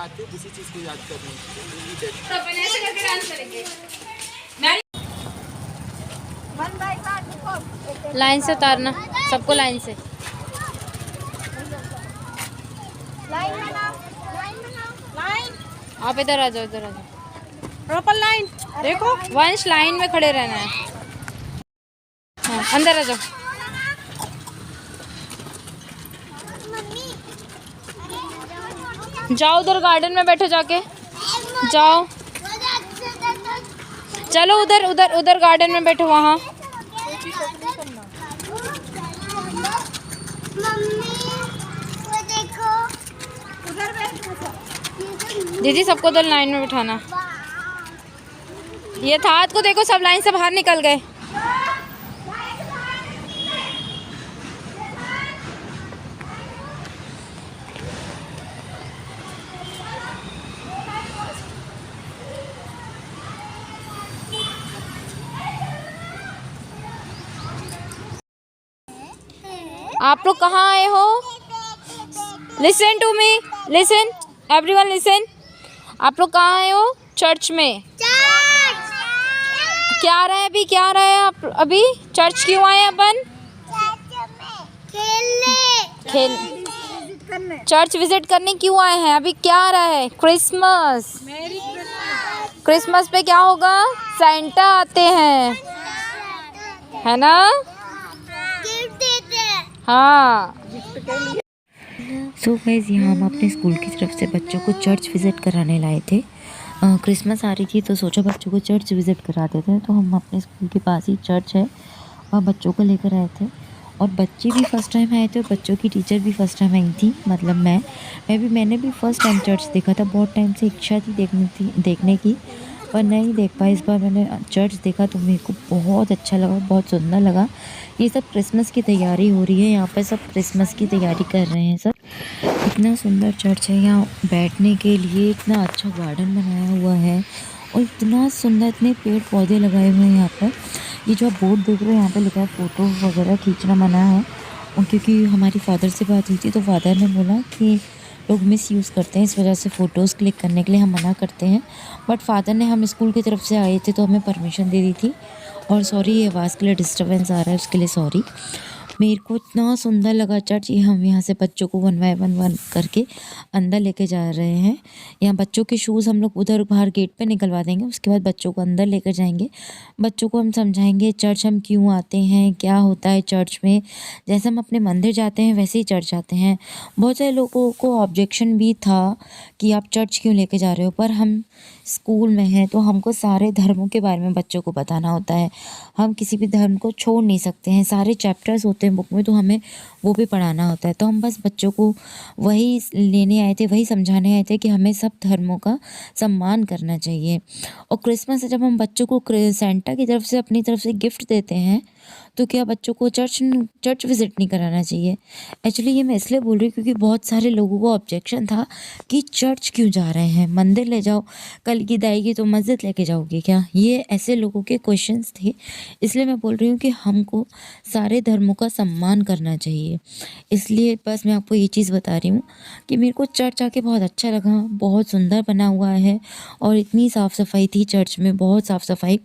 आते हैं उसी चीज़ को याद करने के लिए। तो अपन ऐसे करके डांस करेंगे। लाइन से उतारना सबको, लाइन से। आप इधर आ जाओ, इधर आ जाओ। प्रॉपर लाइन देखो, वंश लाइन में खड़े रहना है। हाँ, अंदर आ जाओ। जाओ उधर गार्डन में बैठो जाके, जाओ। चलो उधर उधर उधर गार्डन में बैठो वहाँ। दीदी सबको उधर लाइन में बिठाना। ये था को देखो, सब लाइन से बाहर निकल गए। आप लोग कहाँ आए हो? Listen to me, listen everyone, listen. आप लोग कहाँ आए हो? चर्च में। क्या रहा है अभी, क्या रहा है आप अभी? चर्च क्यों आए अपन? खेल चर्च विजिट करने क्यों आए हैं? अभी क्या आ रहा है? क्रिसमस। क्रिसमस पे क्या होगा? सेंटा आते हैं, है ना? हाँ। सो गाइस, यहाँ हम अपने स्कूल की तरफ से बच्चों को चर्च विज़िट कराने लाए थे। क्रिसमस आ रही थी तो सोचा बच्चों को चर्च विज़िट करा देते हैं। तो हम अपने स्कूल के पास ही चर्च है और बच्चों को लेकर आए थे। और बच्चे भी फ़र्स्ट टाइम आए थे और बच्चों की टीचर भी फ़र्स्ट टाइम आई थी, मतलब मैंने भी फ़र्स्ट टाइम चर्च देखा था। बहुत टाइम से इच्छा थी देखने की, पर नहीं देख पाई। इस बार मैंने चर्च देखा तो मेरे को बहुत अच्छा लगा, बहुत सुंदर लगा। ये सब क्रिसमस की तैयारी हो रही है, यहाँ पर सब क्रिसमस की तैयारी कर रहे हैं सब। इतना सुंदर चर्च है, यहाँ बैठने के लिए इतना अच्छा गार्डन बनाया हुआ है और इतना सुंदर, इतने पेड़ पौधे लगाए हुए हैं यहाँ पर। ये जो आप बोर्ड देख रहे हो यहाँ पे लिखा है फ़ोटो वगैरह खींचना मना है। और क्योंकि हमारी फादर से बात हुई थी तो फादर ने बोला कि लोग मिस यूज़ करते हैं, इस वजह से फ़ोटोज़ क्लिक करने के लिए हम मना करते हैं। बट फादर ने, हम स्कूल की तरफ से आए थे तो हमें परमिशन दे दी थी। और सॉरी, ये आवाज़ के लिए डिस्टर्बेंस आ रहा है, उसके लिए सॉरी। मेरे को इतना सुंदर लगा चर्च। ये हम यहाँ से बच्चों को वन बाय वन करके अंदर लेके जा रहे हैं। यहाँ बच्चों के शूज़ हम लोग उधर बाहर गेट पे निकलवा देंगे, उसके बाद बच्चों को अंदर लेकर जाएंगे। बच्चों को हम समझाएंगे चर्च हम क्यों आते हैं, क्या होता है चर्च में। जैसे हम अपने मंदिर जाते हैं वैसे ही चर्च आते हैं। बहुत सारे लोगों को ऑब्जेक्शन भी था कि आप चर्च क्यों लेके जा रहे हो, पर हम स्कूल में हैं तो हमको सारे धर्मों के बारे में बच्चों को बताना होता है। हम किसी भी धर्म को छोड़ नहीं सकते हैं, सारे चैप्टर्स होते हैं बुक में तो हमें वो भी पढ़ाना होता है। तो हम बस बच्चों को वही लेने आए थे, वही समझाने आए थे कि हमें सब धर्मों का सम्मान करना चाहिए। और क्रिसमस से जब हम बच्चों को सेंटा की तरफ से अपनी तरफ से गिफ्ट देते हैं तो क्या बच्चों को चर्च विज़िट नहीं कराना चाहिए? एक्चुअली ये मैं इसलिए बोल रही हूँ क्योंकि बहुत सारे लोगों को ऑब्जेक्शन था कि चर्च क्यों जा रहे हैं, मंदिर ले जाओ, कल ईद आएगी तो मस्जिद लेके जाओगे क्या? ये ऐसे लोगों के क्वेश्चंस थे। इसलिए मैं बोल रही हूँ कि हमको सारे धर्मों का सम्मान करना चाहिए। इसलिए बस मैं आपको ये चीज़ बता रही हूँ कि मेरे को चर्च आके बहुत अच्छा लगा, बहुत सुंदर बना हुआ है और इतनी साफ़ सफाई थी चर्च में, बहुत साफ़ सफाई।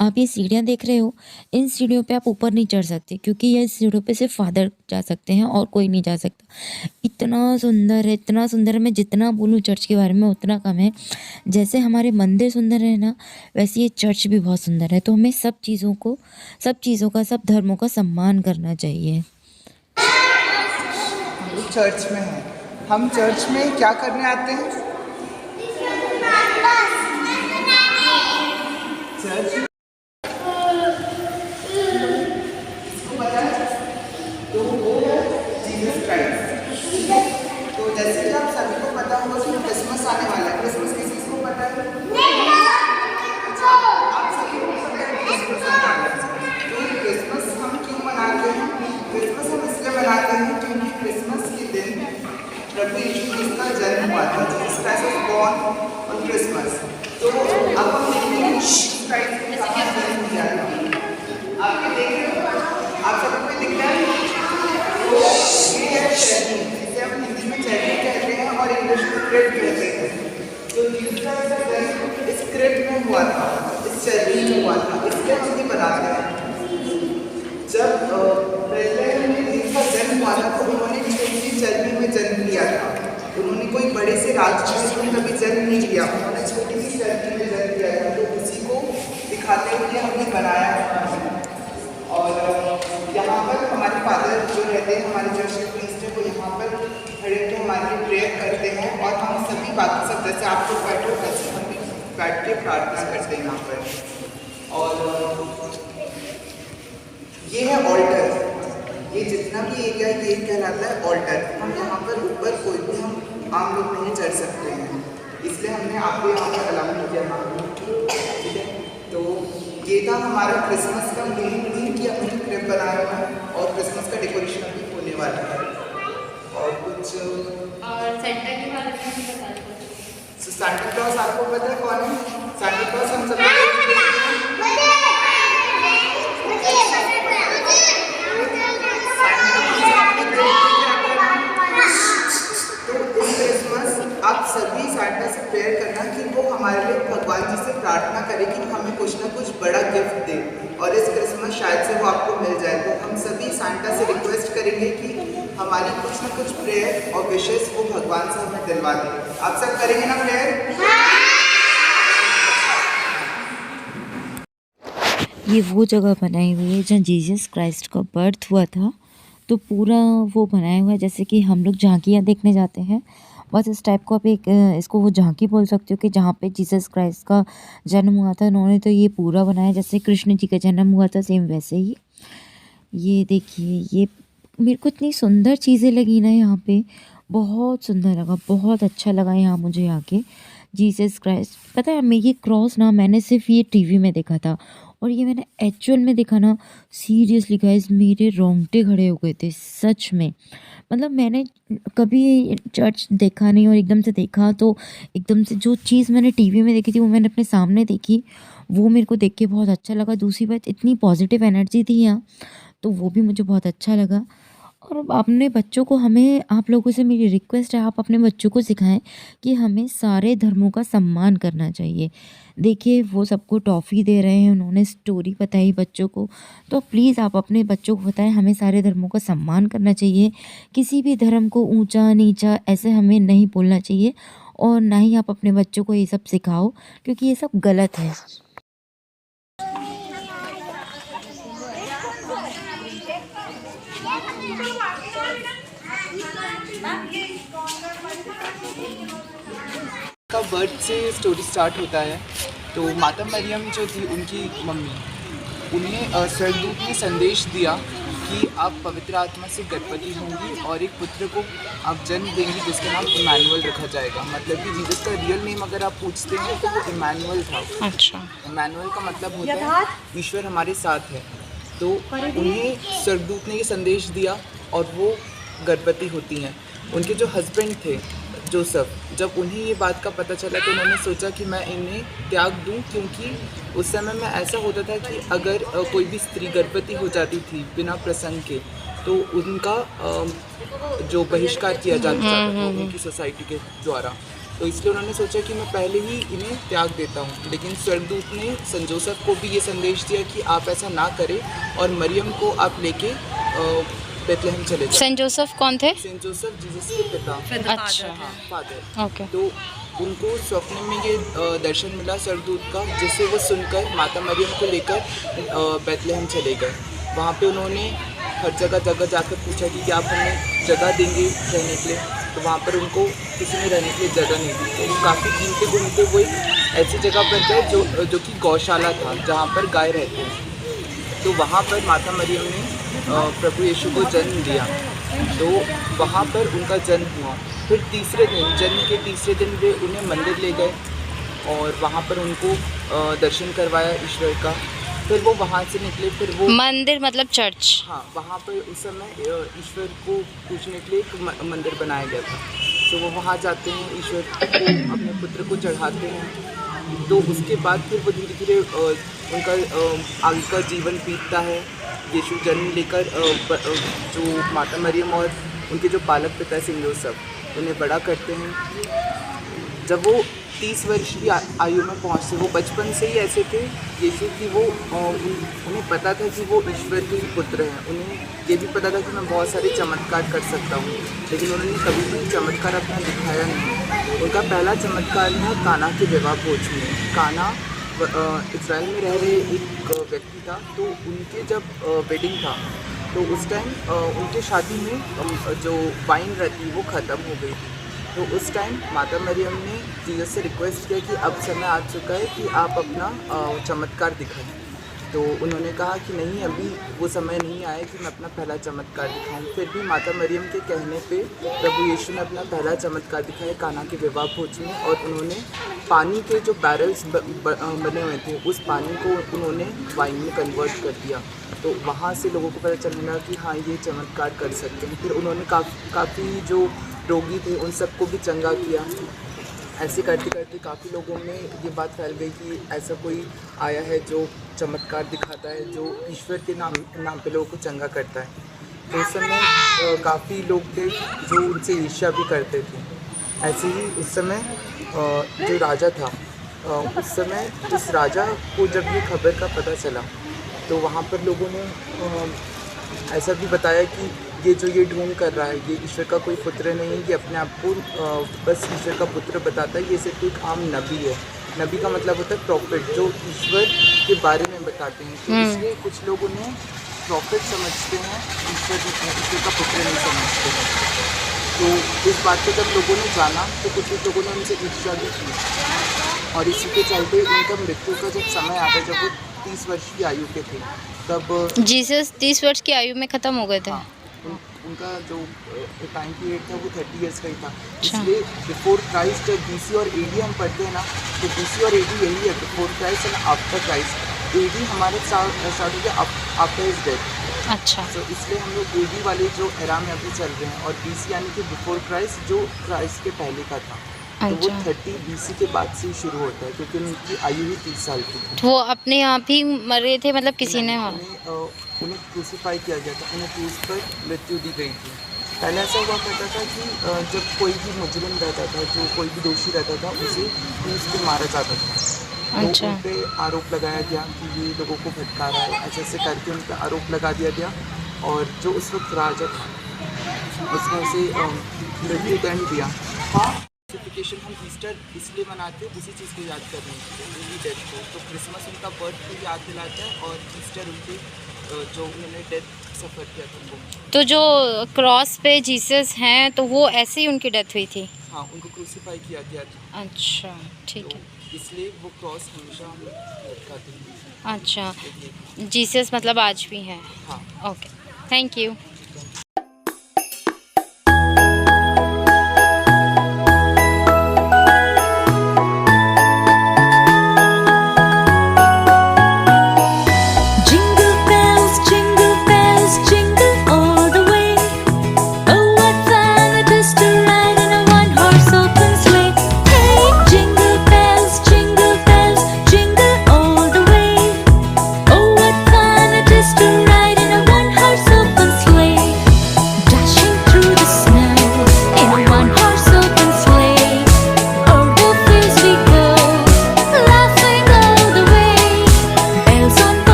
आप ये सीढ़ियाँ देख रहे हो, इन सीढ़ियों पे आप ऊपर नहीं चढ़ सकते क्योंकि ये सीढ़ियों पे सिर्फ फादर जा सकते हैं और कोई नहीं जा सकता। इतना सुंदर है, इतना सुंदर है, मैं जितना बोलूँ चर्च के बारे में उतना कम है। जैसे हमारे मंदिर सुंदर है ना, वैसे ये चर्च भी बहुत सुंदर है। तो हमें सब चीज़ों का, सब धर्मों का सम्मान करना चाहिए। चर्च में है, हम चर्च में क्या करने आते हैं? चर्च तो वो है जीसस क्राइस्ट। तो जैसे कि आप सभी को पता होगा कि क्रिसमस आने वाला है। क्रिसमस किसी को पता है? अच्छा, आप सभी को पता है क्रिसमस आने वाला है। तो क्रिसमस हम क्यों मनाते हैं? क्रिसमस हम इसलिए मनाते हैं क्योंकि क्रिसमस के दिन प्रभु यीशु क्रिस्ट का जन्म हुआ था। Jesus Christ was born on Christmas. तो अब हम देखते हैं जीसस क्राइस्ट ने कहाँ जन्म लिया था। आपके देख रहे हो, आप सबको दिख रहा है? तो ये है चैरिटी, जिसे हम हिंदी में चैरिटी कहते हैं और इंग्लिश में ब्रेड कहते हैं। का जन्म इस क्रिप्ट में हुआ था, इस चर्बी में हुआ था, इसलिए हम ये बनाते हैं। जब बेथलेहम में जिसका जन्म हुआ था तो उन्होंने छोटी चर्बी में जन्म लिया था। उन्होंने कोई बड़े से राजवंश में कभी जन्म नहीं लिया, उन्होंने छोटी सी चर्बी में जन्म लिया था। तो उसी को दिखाते हुए हमने बनाया है। और यहाँ पर हमारे फादर जो रहते हैं, हमारे चर्च के प्रीस्ट है, वो यहाँ पर खड़े होकर हमारे लिए प्रेयर करते हैं। और हम सभी बाकी सब जैसे आप लोग बैठे हो वैसे हम भी बैठ के प्रार्थना करते हैं यहाँ पर। और ये है ऑल्टर, ये जितना भी एरिया ये कहलाता है ऑल्टर। हम यहाँ पर ऊपर कोई भी हम आम लोग नहीं चढ़ सकते हैं, इसलिए हमने आपको यहाँ पर अलाउ नहीं किया। ठीक है, तो ये था हमारा क्रिसमस का मेन कि हमने क्रिप बनाया हुआ है और क्रिसमस का डेकोरेशन अभी होने वाला है। और कुछ और सेंटा के बारे में भी बता दो। सांता क्लॉज आपको पता है कौन है? सांता क्लॉज हम सब आप सभी सांता से प्रेयर करना कि वो हमारे लिए भगवान जी से प्रार्थना करें कि हमें कुछ ना कुछ बड़ा गिफ्ट दे, और इस क्रिसमस शायद से वो आपको मिल जाए। तो हम सभी सांता से रिक्वेस्ट करेंगे कि हमारी कुछ ना कुछ प्रेयर और विशेष वो भगवान से हमें दिलवा दें। आप सब करेंगे ना प्रेयर? ये वो जगह बनाई हुई है जहाँ जीसस क्राइस्ट का बर्थ हुआ था। तो पूरा वो बनाया हुआ है जैसे कि हम लोग झांकियाँ देखने जाते हैं, बस इस टाइप को आप एक इसको वो झांकी बोल सकते हो कि जहाँ पे जीसस क्राइस्ट का जन्म हुआ था। उन्होंने तो ये पूरा बनाया जैसे कृष्ण जी का जन्म हुआ था, सेम वैसे ही। ये देखिए, ये मेरे को इतनी सुंदर चीज़ें लगी ना यहाँ पे, बहुत सुंदर लगा, बहुत अच्छा लगा यहाँ मुझे आके। जीसस क्राइस्ट, पता है मैं ये क्रॉस ना मैंने सिर्फ ये टीवी में देखा था, और ये मैंने एक्चुअल में देखा ना, सीरियसली गाइस मेरे रोंगटे खड़े हो गए थे सच में। मतलब मैंने कभी चर्च देखा नहीं और एकदम से देखा तो एकदम से जो चीज़ मैंने टीवी में देखी थी वो मैंने अपने सामने देखी, वो मेरे को देख के बहुत अच्छा लगा। दूसरी बात, इतनी पॉजिटिव एनर्जी थी यहाँ, तो वो भी मुझे बहुत अच्छा लगा। और अपने बच्चों को, हमें आप लोगों से मेरी रिक्वेस्ट है, आप अपने बच्चों को सिखाएं कि हमें सारे धर्मों का सम्मान करना चाहिए। देखिए वो सबको टॉफ़ी दे रहे हैं, उन्होंने स्टोरी बताई बच्चों को, तो प्लीज़ आप अपने बच्चों को बताएं हमें सारे धर्मों का सम्मान करना चाहिए। किसी भी धर्म को ऊंचा नीचा ऐसे हमें नहीं बोलना चाहिए, और ना ही आप अपने बच्चों को ये सब सिखाओ, क्योंकि ये सब गलत है। का बर्थ से स्टोरी स्टार्ट होता है। तो माता मरियम जो थी उनकी मम्मी, उन्हें स्वर्गदूत ने संदेश दिया कि आप पवित्र आत्मा से गर्भवती होंगी और एक पुत्र को आप जन्म देंगी जिसका नाम इमैनुअल रखा जाएगा। मतलब कि जीसस का रियल नेम अगर आप पूछते हैं तो वो इमैनुअल था। अच्छा, इमैनुअल का मतलब होता है ईश्वर हमारे साथ है। तो उन्हें स्वर्गदूत ने ये संदेश दिया और वो गर्भवती होती हैं। उनके जो हस्बैंड थे जोसेफ, जब उन्हें ये बात का पता चला तो उन्होंने सोचा कि मैं इन्हें त्याग दूं, क्योंकि उस समय में ऐसा होता था कि अगर कोई भी स्त्री गर्भवती हो जाती थी बिना प्रसंग के तो उनका जो बहिष्कार किया जाता था उनकी सोसाइटी के द्वारा। तो इसलिए उन्होंने सोचा कि मैं पहले ही इन्हें त्याग देता हूँ। लेकिन स्वर्गदूत ने संत जोसेफ को भी ये संदेश दिया कि आप ऐसा ना करें और मरियम को आप लेके बेथलेहम चले जाओ। सेंट जोसेफ कौन थे? सेंट जोसेफ जीसस के पिता। अच्छा, हाँ, फादर। ओके। तो उनको स्वप्न में ये दर्शन मिला स्वर्गदूत का, जिससे वो सुनकर माता मरियम को लेकर बेथलेहम चले गए। वहाँ पे उन्होंने हर जगह जाकर पूछा कि क्या आप हमें जगह देंगे रहने के लिए। तो वहाँ पर उनको किसी ने रहने के लिए जगह नहीं दी। तो वो काफ़ी घूमते वो एक ऐसी जगह पर गए जो कि गौशाला था, जहाँ पर गाय रहते हैं। तो वहाँ पर माता मरियम ने प्रभु यीशु को जन्म दिया। तो वहाँ पर उनका जन्म हुआ। फिर तीसरे दिन, जन्म के तीसरे दिन वे उन्हें मंदिर ले गए और वहाँ पर उनको दर्शन करवाया ईश्वर का। फिर वो वहाँ से निकले। फिर वो मंदिर मतलब चर्च? हाँ, वहाँ पर उस समय ईश्वर को पूजने के लिए एक मंदिर बनाया गया था। तो वो वहाँ जाते हैं, ईश्वर को अपने पुत्र को चढ़ाते हैं। तो उसके बाद फिर वो धीरे धीरे उनका आगे का जीवन बीतता है। यीशु जन्म लेकर जो माता मरियम और उनके जो पालक पिता सेंट जोसेफ उन्हें बड़ा करते हैं। जब वो 30 वर्ष की आयु में पहुँचते। वो बचपन से ही ऐसे थे यीशु कि वो उन्हें पता था कि वो ईश्वर के ही पुत्र हैं। उन्हें ये भी पता था कि मैं बहुत सारे चमत्कार कर सकता हूँ, लेकिन उन्होंने कभी भी चमत्कार अपना दिखाया नहीं। उनका पहला चमत्कार था काना के विवाह भोज में। काना इज़राइल में रह रहे एक व्यक्ति था, तो उनके जब वेडिंग था तो उस टाइम उनके शादी में जो वाइन रहती वो ख़त्म हो गई थी। तो उस टाइम माता मरियम ने जीसस से रिक्वेस्ट किया कि अब समय आ चुका है कि आप अपना चमत्कार दिखाएं। तो उन्होंने कहा कि नहीं, अभी वो समय नहीं आया कि मैं अपना पहला चमत्कार दिखाऊं। फिर भी माता मरियम के कहने पे प्रभु यीशु ने अपना पहला चमत्कार दिखाया काना के विवाह भोज में। और उन्होंने पानी के जो बैरल्स बने हुए थे उस पानी को उन्होंने वाइन में कन्वर्ट कर दिया। तो वहाँ से लोगों को पता चलने लगा कि हाँ, ये चमत्कार कर सकते हैं। फिर उन्होंने काफ़ी जो रोगी थे उन सबको भी चंगा किया। ऐसे करते करते काफ़ी लोगों में ये बात फैल गई कि ऐसा कोई आया है जो चमत्कार दिखाता है, जो ईश्वर के नाम पे लोगों को चंगा करता है। तो उस समय काफ़ी लोग थे जो उनसे ईर्ष्या भी करते थे। ऐसे ही उस समय जो राजा था, उस समय उस राजा को जब ये खबर का पता चला तो वहाँ पर लोगों ने ऐसा भी बताया कि ये ढोंग कर रहा है, ये ईश्वर का कोई पुत्र नहीं है, ये अपने आप को बस ईश्वर का पुत्र बताता है, ये सिर्फ एक आम नबी है। नबी का मतलब होता है प्रॉफिट, जो ईश्वर के बारे में बताते हैं। तो इसलिए कुछ लोग उन्हें प्रॉफिट समझते हैं, ईश्वर का पुत्र नहीं समझते हैं। तो इस बात को जब लोगों ने जाना तो कुछ लोगों ने उनसे ईर्ष्या भी की और इसी के चलते उनका मृत्यु का जब समय आता है, जब वो 30 वर्ष की आयु के थे, तब जीसस 30 वर्ष की आयु में ख़त्म हो गए थे। हाँ, उनका जो टाइम पीरियड था वो 30 इयर्स का ही था। इसलिए बिफोर क्राइस्ट, जब BC और AD हम पढ़ते हैं ना, तो BC और AD यही है, before Christ and after Christ. AD हमारे स्टार्ट हो गया आफ्टर हिज डेथ। अच्छा, तो इसलिए हम लोग AD वाले जो एरा में अभी चल रहे हैं, और BC यानी कि बिफोर क्राइस्ट, जो क्राइस्ट के पहले का था। तो वो 30 BC के बाद से ही शुरू होता है, क्योंकि उनकी आयु ही 30 साल की थी। तो वो अपने आप ही मरे थे, मतलब किसी ने? उन्हें क्रूसीफाई किया गया था, उन्हें क्रूस पर मृत्यु दी गई थी। पहले ऐसा हुआ करता था कि जब कोई भी मुजरिम रहता था, जो कोई भी दोषी रहता था, उसे क्रूस पर मारा जाता था। तो उन पर आरोप लगाया गया कि ये लोगों को भटका रहा है, ऐसे ऐसे करके उन पर आरोप लगा दिया गया। और जो उस वक्त राजा था उसने उसे मृत्युदंड दिया। क्रूसिफिकेशन हम ईस्टर इसलिए मनाते हैं, उसी चीज़ को याद करने के लिए, उनकी डेथ को। तो क्रिसमस उनका बर्थ को याद दिलाता है और ईस्टर उनके जो उन्होंने डेथ सफ़र किया था वो। तो जो क्रॉस पे जीसस हैं तो वो ऐसे ही उनकी डेथ हुई थी? हाँ, उनको क्रूसीफाई किया गया था। अच्छा, ठीक है। इसलिए वो क्रॉस हमेशा हम लटकाते हैं। अच्छा, जीसस मतलब आज भी हैं? हाँ। Okay, thank you.